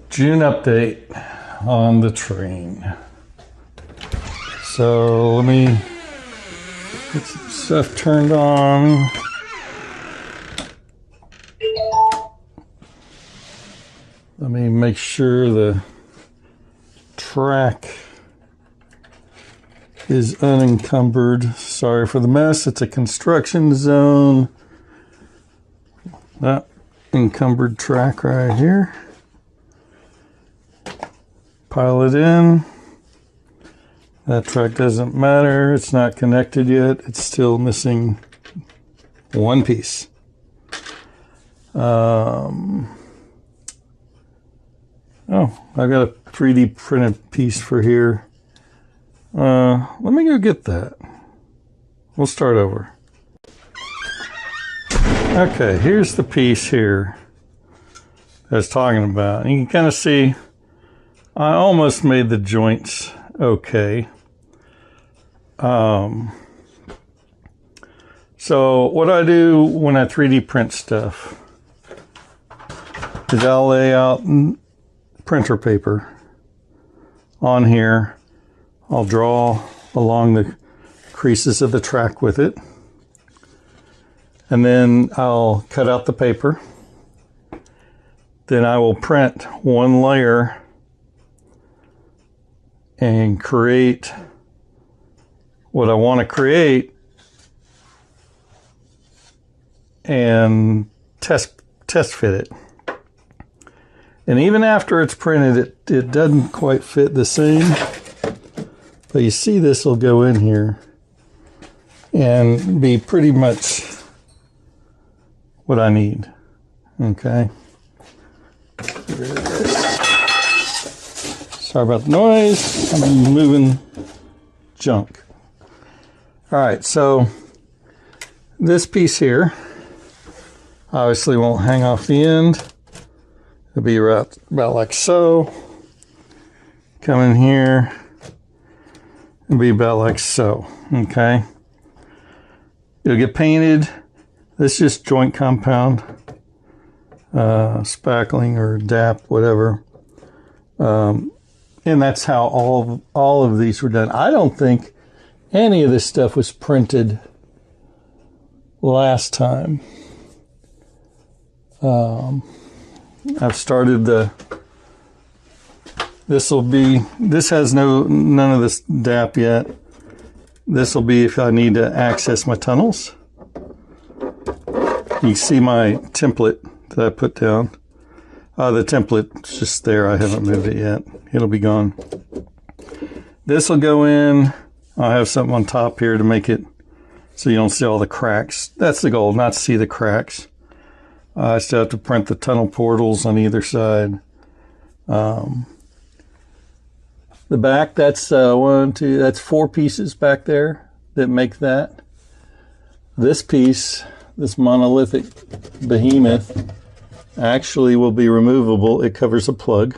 June update on the train. So let me get some stuff turned on. Let me make sure the track is unencumbered. Sorry for the mess. It's a construction zone. That encumbered track right here. Pile it in. That track doesn't matter. It's not connected yet. It's still missing one piece. Oh, I've got a 3D printed piece for here. Let me go get that. We'll start over. Okay, here's the piece here I was talking about. You can kind of see I almost made the joints okay. So what I do when I 3D print stuff is I'll lay out printer paper on here. I'll draw along the creases of the track with it. And then I'll cut out the paper. Then I will print one layer and create what I want to create and test fit it. And even after it's printed, it doesn't quite fit the same. But you see this will go in here and be pretty much what I need. Okay. There it is. Sorry about the noise. I'm moving junk. All right, so this piece here obviously won't hang off the end. It'll be about like so. Come in here and be about like so. Okay. It'll get painted. This is just joint compound, spackling or DAP, whatever. And that's how all of these were done. I don't think any of this stuff was printed last time. I've started this has none of this DAP yet. This will be if I need to access my tunnels. You see my template that I put down. The template's just there. I haven't moved it yet. It'll be gone. This will go in. I'll have something on top here to make it so you don't see all the cracks. That's the goal, not to see the cracks. I still have to print the tunnel portals on either side. The back, that's that's 4 pieces back there that make that. This piece, this monolithic behemoth, actually will be removable. It covers a plug.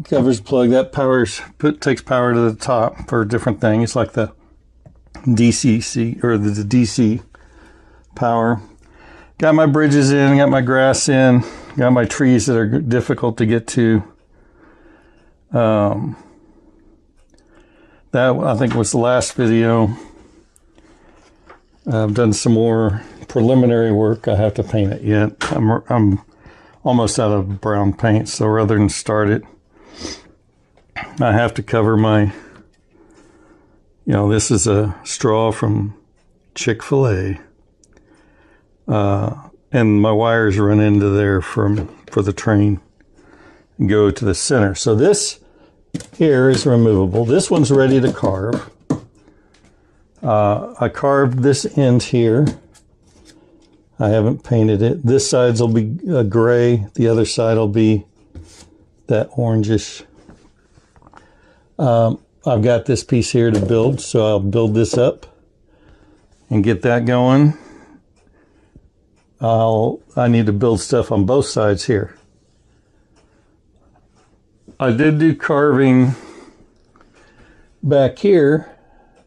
Covers plug that takes power to the top for a different thing. It's like the DCC or the DC power. Got my bridges in, got my grass in, got my trees that are difficult to get to. That I think was the last video. I've done some more preliminary work. I have to paint it yet. I'm almost out of brown paint, so rather than start it, I have to cover my, this is a straw from Chick-fil-A. And my wires run into there for the train and go to the center. So this here is removable. This one's ready to carve. I carved this end here. I haven't painted it. This side will be gray. The other side will be that orangish. I've got this piece here to build, so I'll build this up and get that going. I need to build stuff on both sides here. I did do carving back here,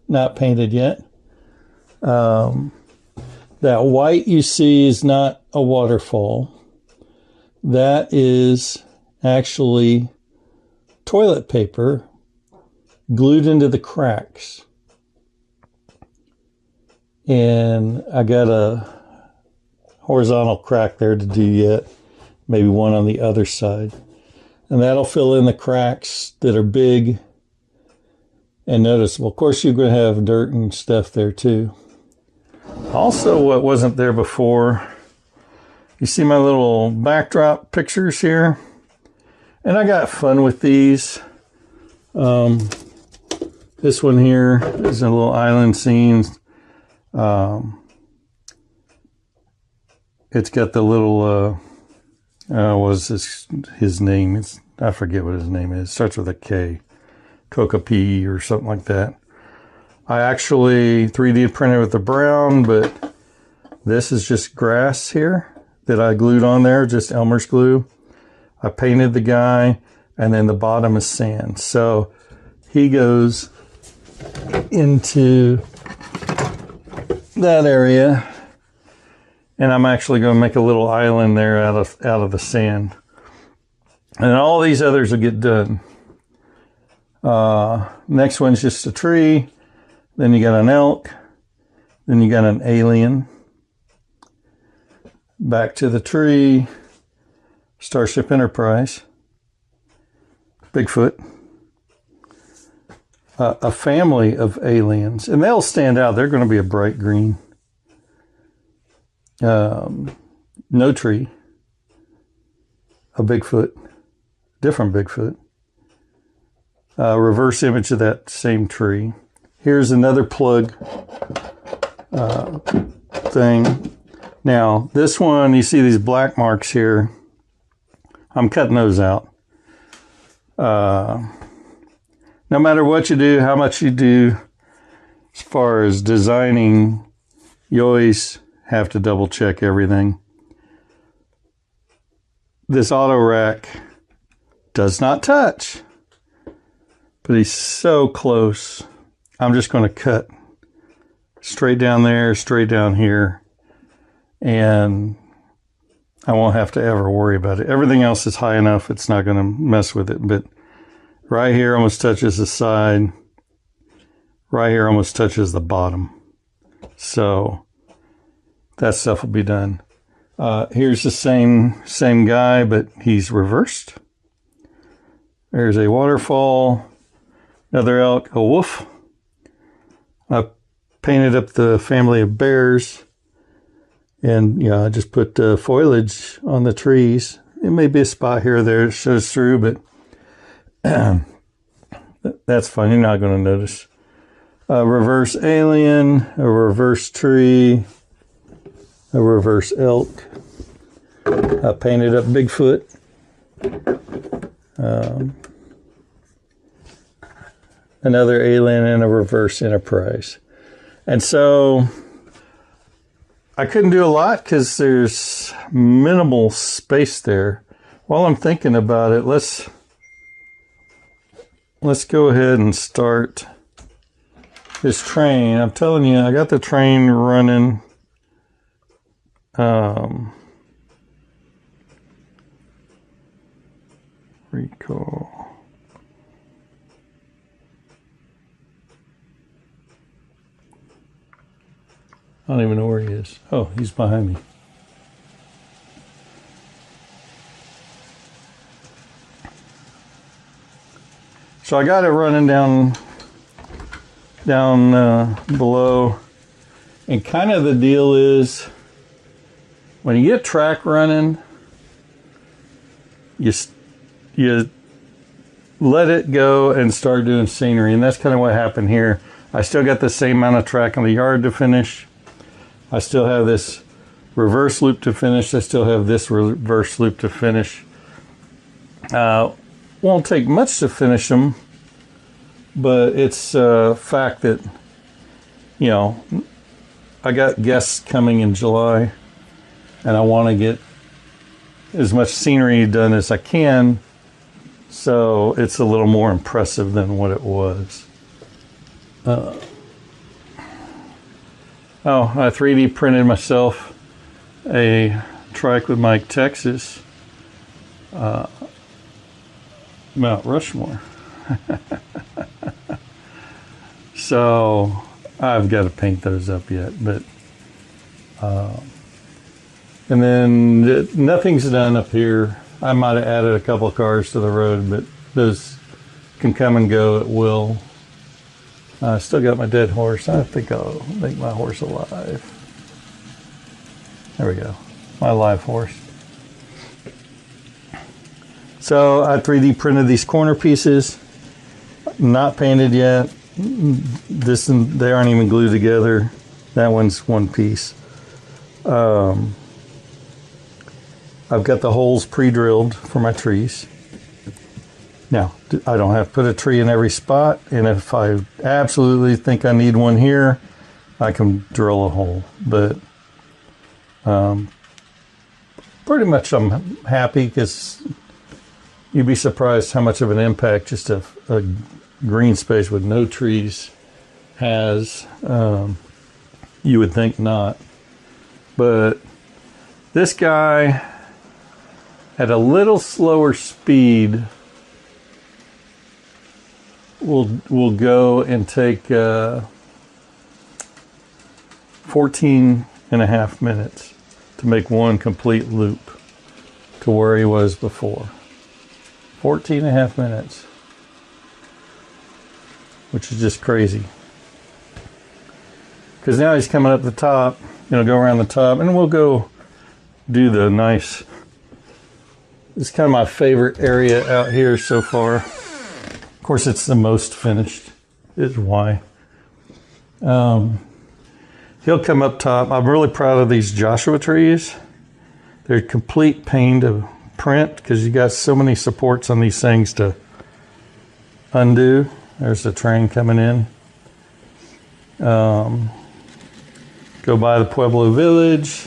not painted yet. That That white you see is not a waterfall. That is actually toilet paper glued into the cracks. And I got a horizontal crack there to do yet. Maybe one on the other side. And that'll fill in the cracks that are big and noticeable. Of course, you're going to have dirt and stuff there too. Also, what wasn't there before, you see my little backdrop pictures here? And I got fun with these. This one here is a little island scene. It's got the little, what's his name? I forget what his name is. It starts with a K. Kokapi or something like that. I actually 3D printed with the brown, but this is just grass here that I glued on there, just Elmer's glue. I painted the guy, and then the bottom is sand. So he goes into that area, and I'm actually going to make a little island there out of the sand. And all these others will get done. Next one's just a tree. Then you got an elk. Then you got an alien. Back to the tree. Starship Enterprise. Bigfoot. A family of aliens. And they'll stand out. They're going to be a bright green. No tree. A Bigfoot. Different Bigfoot. Reverse image of that same tree. Here's another plug thing. Now, this one, you see these black marks here. I'm cutting those out. No matter what you do, how much you do, as far as designing, you always have to double check everything. This auto rack does not touch, but he's so close. I'm just going to cut straight down there, straight down here, and I won't have to ever worry about it. Everything else is high enough, it's not going to mess with it, but right here almost touches the side. Right here almost touches the bottom. So that stuff will be done. Here's the same guy, but he's reversed. There's a waterfall, another elk, a wolf. I painted up the family of bears, and yeah, I just put foliage on the trees. It may be a spot here or there that shows through, but that's fine. You're not going to notice. A reverse alien, a reverse tree, a reverse elk. I painted up Bigfoot. Another alien and a reverse Enterprise. And so I couldn't do a lot because there's minimal space there. While I'm thinking about it, let's go ahead and start this train. I'm telling you, I got the train running. Recall. I don't even know where he is. Oh, he's behind me. So I got it running down below, and kind of the deal is when you get track running, you let it go and start doing scenery, and that's kind of what happened here. I still got the same amount of track in the yard to finish. I still have this reverse loop to finish. I still have this reverse loop to finish. Won't take much to finish them, but it's a fact that, you know, I got guests coming in July, and I want to get as much scenery done as I can, so it's a little more impressive than what it was. Oh, I 3D printed myself a trike with Mike Texas Mount Rushmore. So I've got to paint those up yet, but and then nothing's done up here. I might have added a couple of cars to the road, but those can come and go at will. I still got my dead horse. I think I'll make my horse alive. There we go, my live horse. So I 3D printed these corner pieces, not painted yet. This and they aren't even glued together. That one's one piece. I've got the holes pre-drilled for my trees. Now, I don't have to put a tree in every spot, and if I absolutely think I need one here, I can drill a hole. But pretty much I'm happy, because you'd be surprised how much of an impact just a green space with no trees has. You would think not. But this guy, at a little slower speed, will go and take 14 and a half minutes to make one complete loop to where he was before. 14 and a half minutes, which is just crazy. Because now he's coming up the top, go around the top, and we'll go do the nice. It's kind of my favorite area out here so far. Of course, it's the most finished, is why. He'll come up top. I'm really proud of these Joshua trees. They're complete pain to print, because you got so many supports on these things to undo. There's the train coming in. Go by the Pueblo Village,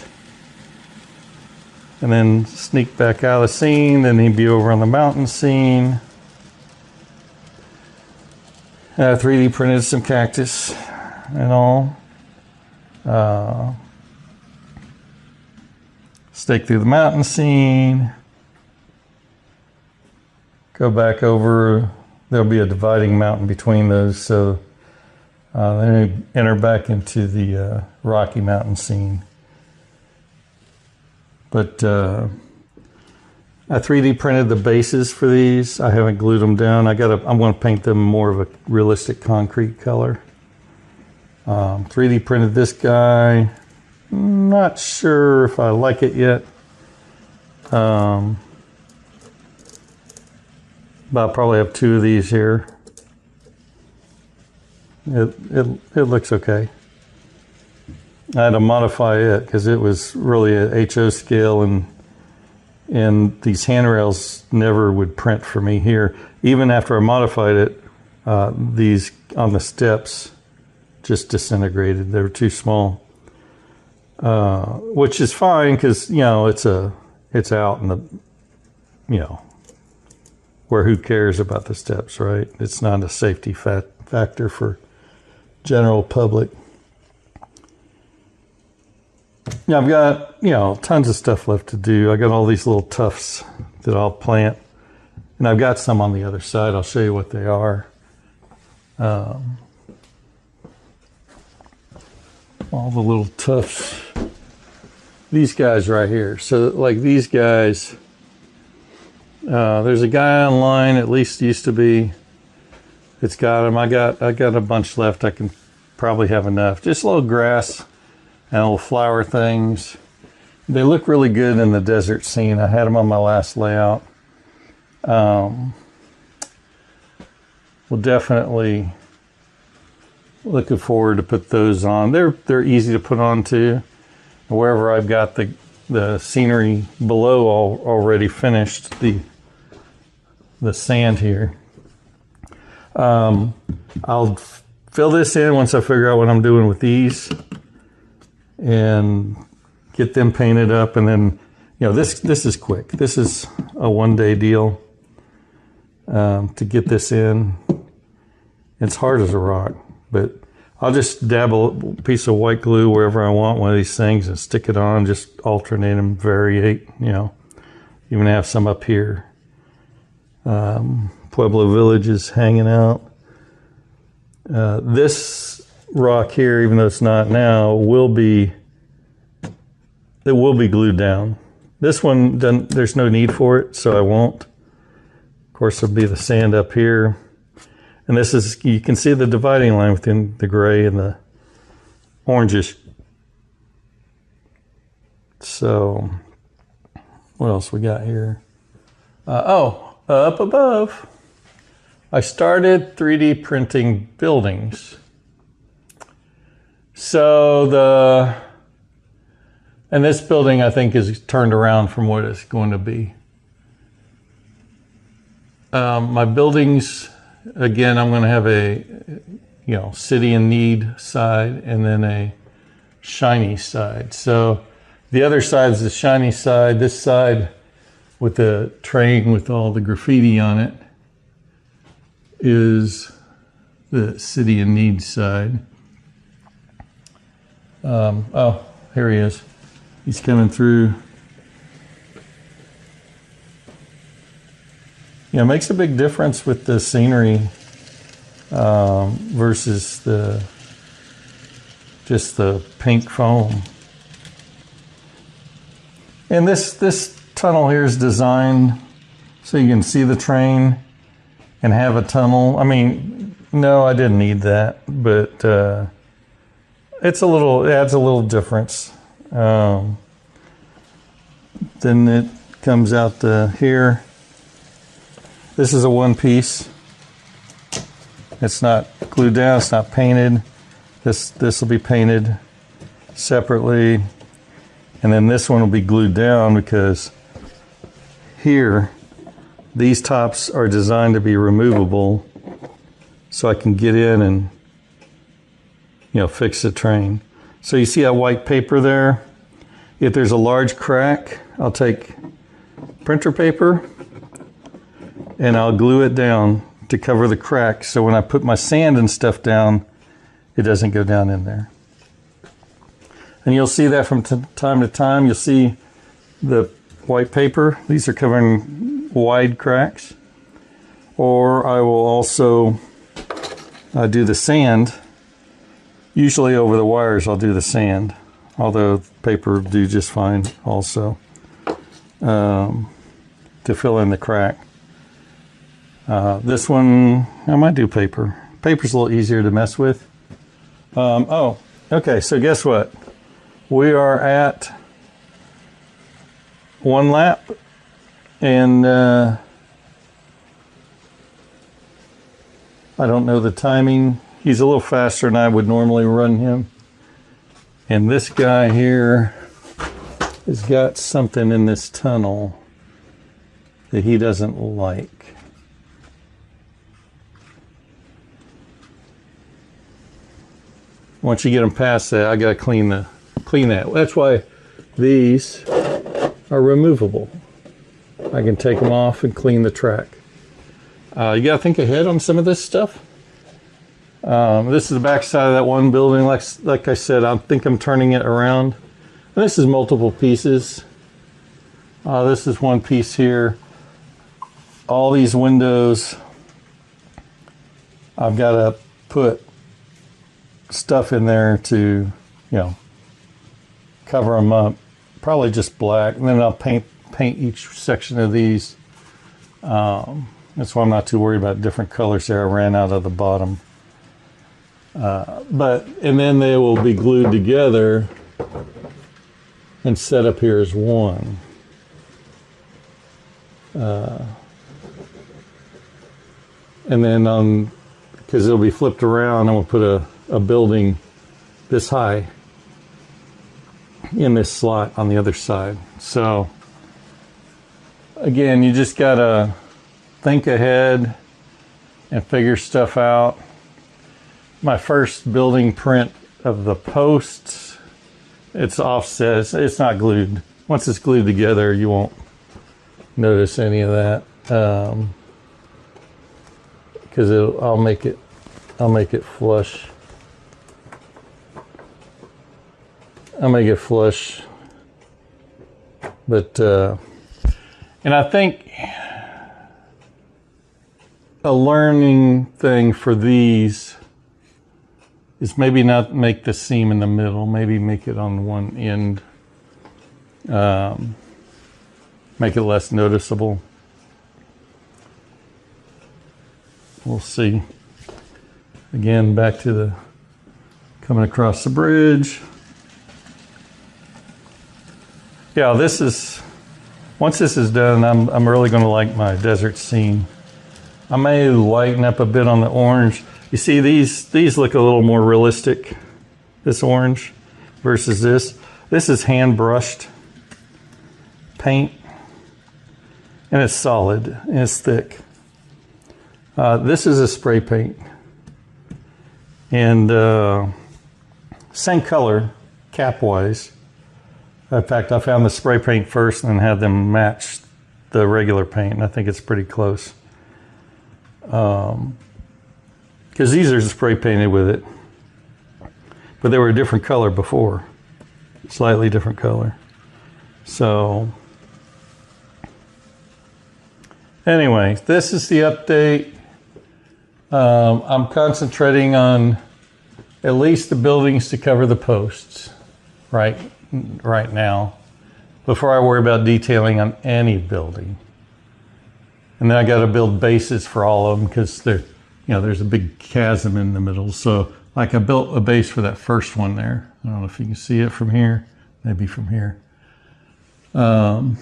and then sneak back out of the scene. Then he'd be over on the mountain scene. I 3D printed some cactus and all. Stake through the mountain scene. Go back over. There'll be a dividing mountain between those, so then we enter back into the Rocky Mountain scene. But I 3D printed the bases for these. I haven't glued them down. I'm going to paint them more of a realistic concrete color. 3D printed this guy. Not sure if I like it yet. But I'll probably have two of these here. It looks okay. I had to modify it because it was really a HO scale, and these handrails never would print for me here. Even after I modified it, these on the steps just disintegrated. They were too small, which is fine, because it's out in the where who cares about the steps, right? It's not a safety factor for general public. I've got tons of stuff left to do. I got all these little tufts that I'll plant, and I've got some on the other side. I'll show you what they are. All the little tufts. These guys right here. So like these guys, there's a guy online, at least used to be, it's got them. I got a bunch left. I can probably have enough. Just little grass and little flower things. They look really good in the desert scene. I had them on my last layout. We'll definitely looking forward to put those on. They're easy to put on too. Wherever I've got the scenery below already finished, the sand here. I'll fill this in once I figure out what I'm doing with these and get them painted up, and then this is quick. This is a one-day deal to get this in. It's hard as a rock, but I'll just dab a piece of white glue wherever I want one of these things and stick it on, just alternate them, variate, you know. Even have some up here. Pueblo Village is hanging out. This rock here, even though it's not now, it will be glued down. This one, there's no need for it, so I won't. Of course, there'll be the sand up here. And this is, you can see the dividing line between the gray and the orangish. So, what else we got here? Up above, I started 3D printing buildings. So and this building I think is turned around from what it's going to be. My buildings, again, I'm going to have a, you know, city in need side and then a shiny side. So the other side is the shiny side. This side with the train with all the graffiti on it is the city in need side. Oh, here he is. He's coming through. Yeah, it makes a big difference with the scenery versus just the pink foam. And this tunnel here is designed so you can see the train and have a tunnel. I mean, no, I didn't need that, but it adds a little difference. Then it comes out to here. This is a one piece. It's not glued down, it's not painted. This will be painted separately. And then this one will be glued down because here, these tops are designed to be removable so I can get in and, you know, fix the train. So you see that white paper there? If there's a large crack, I'll take printer paper and I'll glue it down to cover the crack so when I put my sand and stuff down, it doesn't go down in there. And you'll see that from time to time. You'll see the white paper. These are covering wide cracks. Or I will also do the sand. Usually over the wires I'll do the sand, although paper will do just fine also to fill in the crack. This one, I might do paper. Paper's a little easier to mess with. Oh, okay, so guess what? We are at one lap, and I don't know the timing. He's a little faster than I would normally run him. And this guy here has got something in this tunnel that he doesn't like. Once you get them past that, I gotta clean that. That's why these are removable. I can take them off and clean the track. You gotta think ahead on some of this stuff. This is the back side of that one building. Like I said, I think I'm turning it around. And this is multiple pieces. This is one piece here. All these windows, I've got to put stuff in there to, you know, cover them up. Probably just black, and then I'll paint each section of these. That's why I'm not too worried about different colors there. I ran out of the bottom. And then they will be glued together and set up here as one. And then because it'll be flipped around, I'm gonna put a building this high in this slot on the other side. So again, you just gotta think ahead and figure stuff out. My first building print of the posts, it's offset, it's not glued. Once it's glued together, you won't notice any of that, because I'll make it flush. I may get flush, but and I think a learning thing for these is maybe not make the seam in the middle, maybe make it on one end, make it less noticeable. We'll see. Again, back to the coming across the bridge. Yeah, this is, once this is done, I'm really going to like my desert scene. I may lighten up a bit on the orange. You see, these look a little more realistic, this orange versus this. This is hand brushed paint, and it's solid and it's thick. This is a spray paint, and same color cap wise. In fact, I found the spray paint first and then had them match the regular paint, and I think it's pretty close. Because these are spray painted with it, but they were a different color before, slightly different color. So anyway, this is the update. I'm concentrating on at least the buildings to cover the posts right now before I worry about detailing on any building. And then I got to build bases for all of them because they're, you know, there's a big chasm in the middle. So like I built a base for that first one there. I don't know if you can see it from here, maybe from here. That'll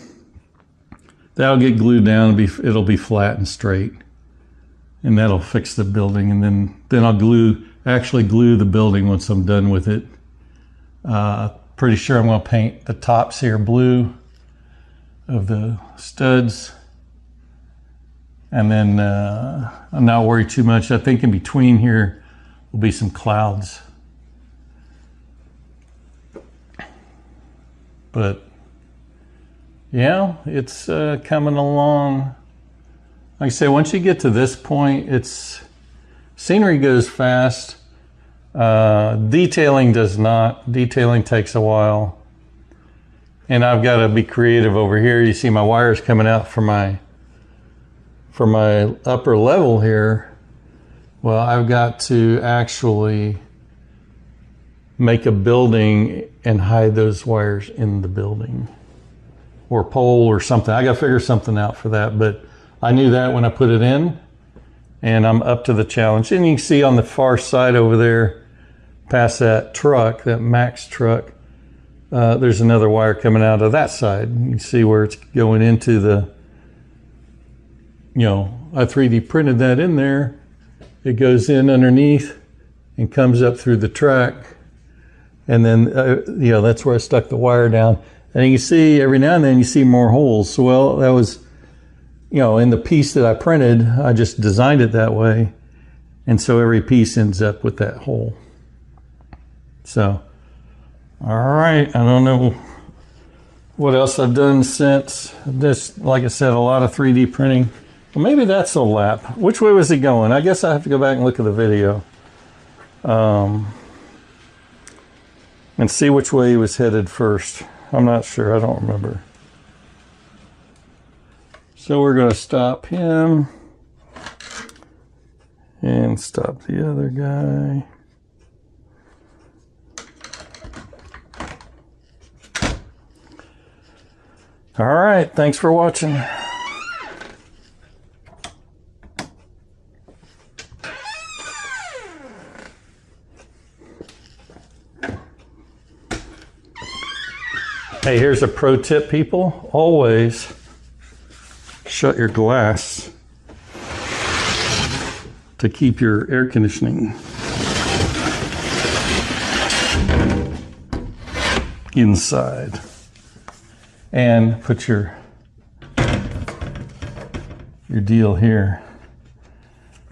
get glued down. It'll be flat and straight, and that'll fix the building. And then I'll actually glue the building once I'm done with it. Pretty sure I'm going to paint the tops here blue of the studs. And then I'm not worried too much. I think in between here will be some clouds. But yeah, it's coming along. Like I say, once you get to this point, scenery goes fast. Detailing does not. Detailing takes a while. And I've got to be creative over here. You see my wires coming out for my upper level here. Well, I've got to actually make a building and hide those wires in the building, or pole or something. I got to figure something out for that, but I knew that when I put it in, and I'm up to the challenge. And you can see on the far side over there, past that truck, that Max truck, there's another wire coming out of that side. You can see where it's going into the, you know, I 3D printed that in there. It goes in underneath and comes up through the track. And then, you know, that's where I stuck the wire down. And you can see every now and then you see more holes. So, well, that was, you know, in the piece that I printed, I just designed it that way. And so every piece ends up with that hole. So, all right, I don't know what else I've done since. This, like I said, a lot of 3D printing. Well, maybe that's a lap. Which way was he going? I guess I have to go back and look at the video. And see which way he was headed first. I'm not sure, I don't remember. So we're gonna stop him and stop the other guy. All right, thanks for watching. Hey, here's a pro tip, people. Always shut your glass to keep your air conditioning inside. And put your deal here.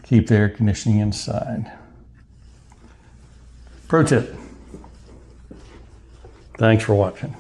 Keep the air conditioning inside. Pro tip. Thanks for watching.